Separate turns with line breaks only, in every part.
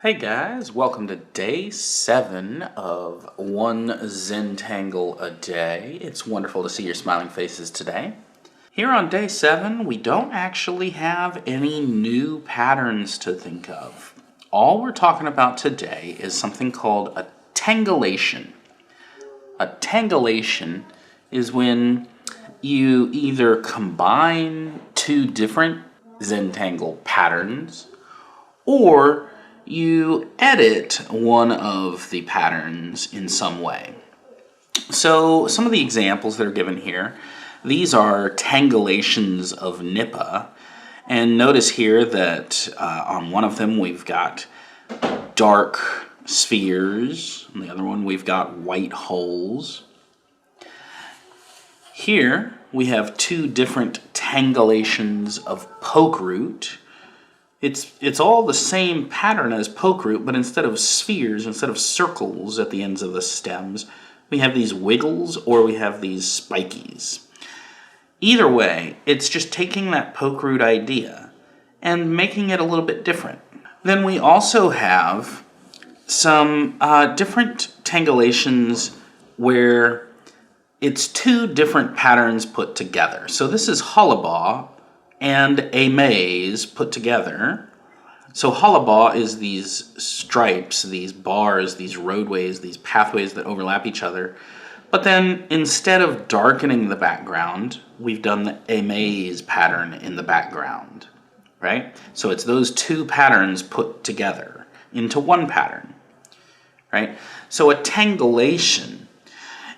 Hey guys, welcome to day 7 of One Zentangle A Day. It's wonderful to see your smiling faces today. Here on day 7, we don't actually have any new patterns to think of. All we're talking about today is something called a tangleation. A tangleation is when you either combine two different Zentangle patterns or you edit one of the patterns in some way. So some of the examples that are given here, these are Tangleations of Nipah. And notice here that on one of them we've got dark spheres. On the other one we've got white holes. Here we have two different Tangleations of poke root. It's all the same pattern as poke root, but instead of spheres, instead of circles at the ends of the stems, we have these wiggles or we have these spikies. Either way, it's just taking that poke root idea and making it a little bit different. Then we also have some different tangleations where it's two different patterns put together. So this is Hullabaugh and a maze put together. So Hullabaugh is these stripes, these bars, these roadways, these pathways that overlap each other. But then instead of darkening the background, we've done a maze pattern in the background, right? So it's those two patterns put together into one pattern, right? So a tangleation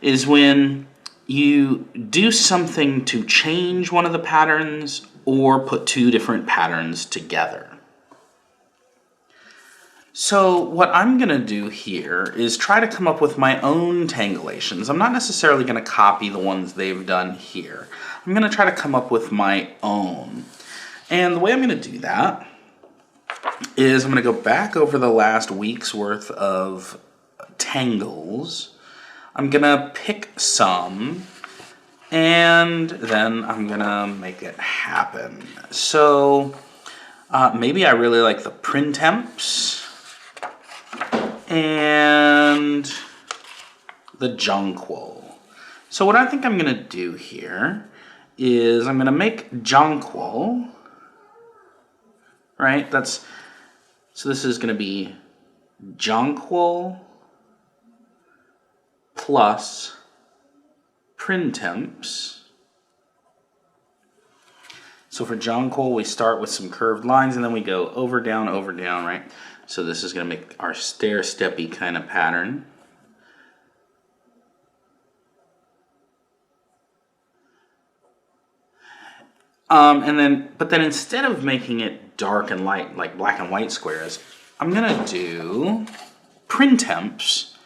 is when you do something to change one of the patterns or put two different patterns together. So what I'm going to do here is try to come up with my own tangleations. I'm not necessarily going to copy the ones they've done here. I'm going to try to come up with my own. And the way I'm going to do that is I'm going to go back over the last week's worth of tangles. I'm going to pick some, and then I'm going to make it happen. So maybe I really like the printemps and the jonquil. So what I think I'm going to do here is I'm going to make jonquil, right? So this is going to be jonquil plus printemps. So for jonquil, we start with some curved lines and then we go over, down, right? So this is going to make our stair-steppy kind of pattern. But then instead of making it dark and light, like black and white squares, I'm going to do printemps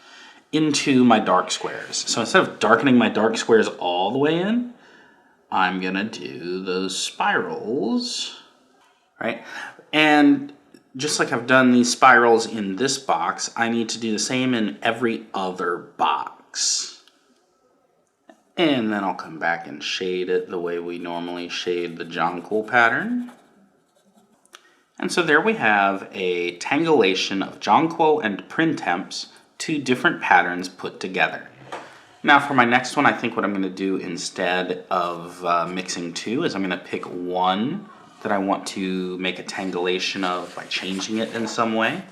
into my dark squares. So instead of darkening my dark squares all the way in, I'm going to do those spirals, right? And just like I've done these spirals in this box, I need to do the same in every other box. And then I'll come back and shade it the way we normally shade the jonquil pattern. And so there we have a tangleation of jonquil and printemps, two different patterns put together. Now for my next one, I think what I'm going to do instead of mixing two is I'm going to pick one that I want to make a tangleation of by changing it in some way.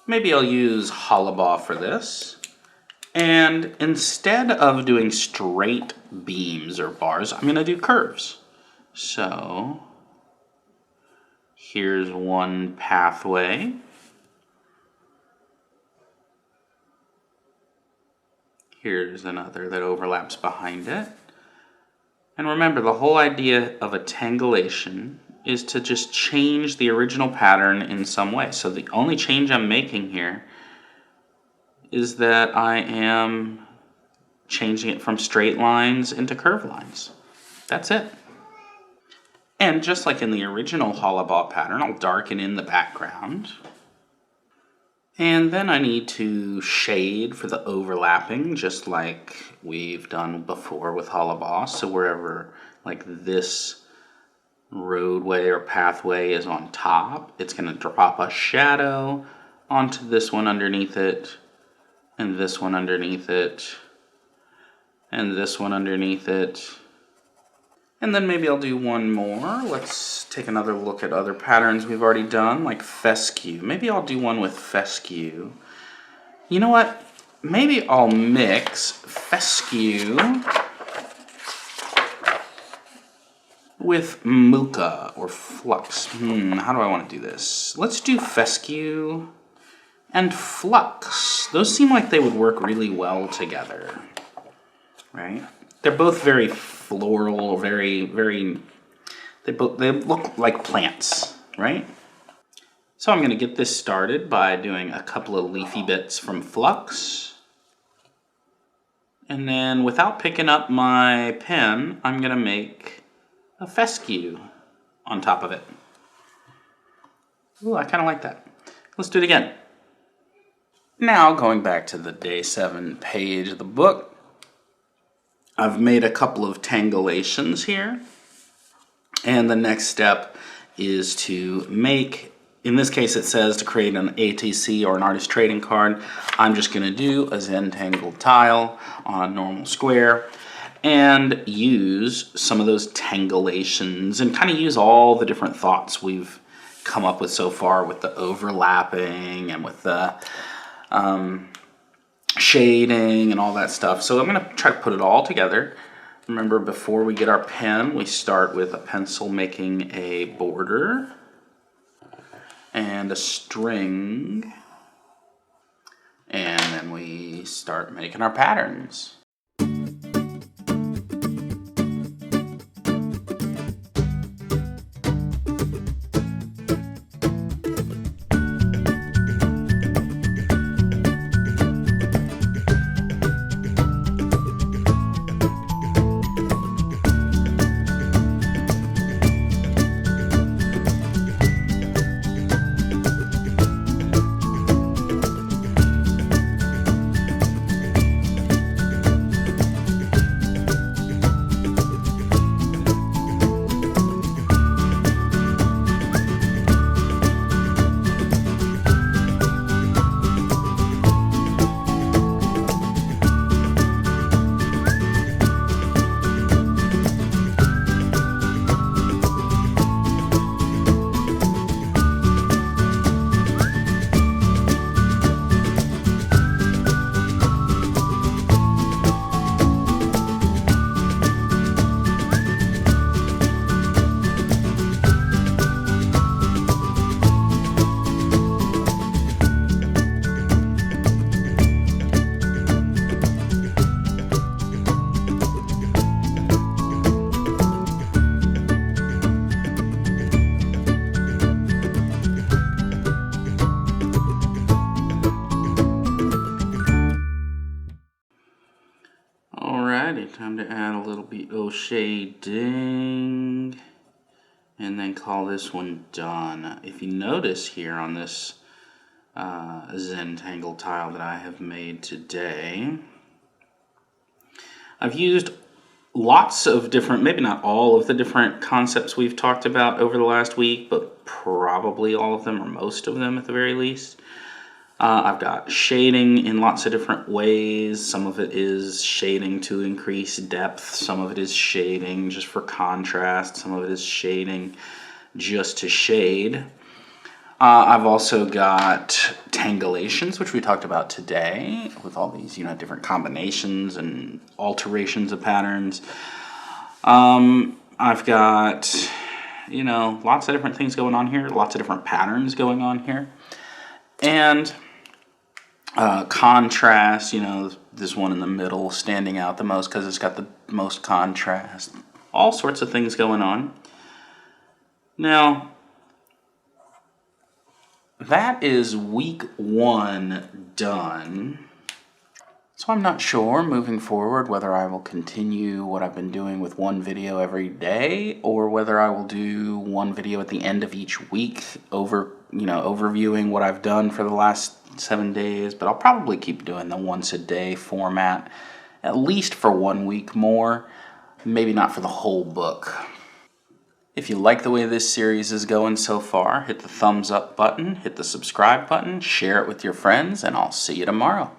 Maybe I'll use Hullabaugh for this. And instead of doing straight beams or bars, I'm going to do curves. So here's one pathway. Here's another that overlaps behind it. And remember, the whole idea of a tangleation is to just change the original pattern in some way. So the only change I'm making here is that I am changing it from straight lines into curved lines. That's it. And just like in the original Hullabaugh pattern, I'll darken in the background. And then I need to shade for the overlapping, just like we've done before with Hullabaugh. So wherever like this roadway or pathway is on top, it's going to drop a shadow onto this one underneath it, and this one underneath it, and this one underneath it. And then maybe I'll do one more. Let's take another look at other patterns we've already done, like fescue. Maybe I'll do one with fescue. You know what? Maybe I'll mix fescue with muka or flux. How do I want to do this? Let's do fescue and flux. Those seem like they would work really well together, right? They're both very floral, they look like plants, right? So I'm going to get this started by doing a couple of leafy bits from flux. And then without picking up my pen, I'm going to make a fescue on top of it. Ooh, I kind of like that. Let's do it again. Now, going back to the day 7 page of the book, I've made a couple of tangleations here. And the next step is to make, in this case it says to create an ATC or an artist trading card. I'm just going to do a Zentangle tile on a normal square and use some of those tangleations and kind of use all the different thoughts we've come up with so far with the overlapping and with the shading and all that stuff. So I'm going to try to put it all together. Remember, before we get our pen, we start with a pencil making a border and a string, and then we start making our patterns. Time to add a little bit of shading and then call this one done. If you notice here on this Zentangle tile that I have made today, I've used lots of different, maybe not all of the different concepts we've talked about over the last week, but probably all of them or most of them at the very least. I've got shading in lots of different ways. Some of it is shading to increase depth. Some of it is shading just for contrast. Some of it is shading just to shade. I've also got tangleations, which we talked about today, with all these, different combinations and alterations of patterns. I've got, lots of different things going on here, lots of different patterns going on here. And contrast, this one in the middle standing out the most because it's got the most contrast. All sorts of things going on. Now, that is week 1 done. So I'm not sure moving forward whether I will continue what I've been doing with one video every day or whether I will do one video at the end of each week overviewing what I've done for the last 7 days, but I'll probably keep doing the once a day format at least for 1 week more, maybe not for the whole book. If you like the way this series is going so far, hit the thumbs up button, hit the subscribe button, share it with your friends, and I'll see you tomorrow.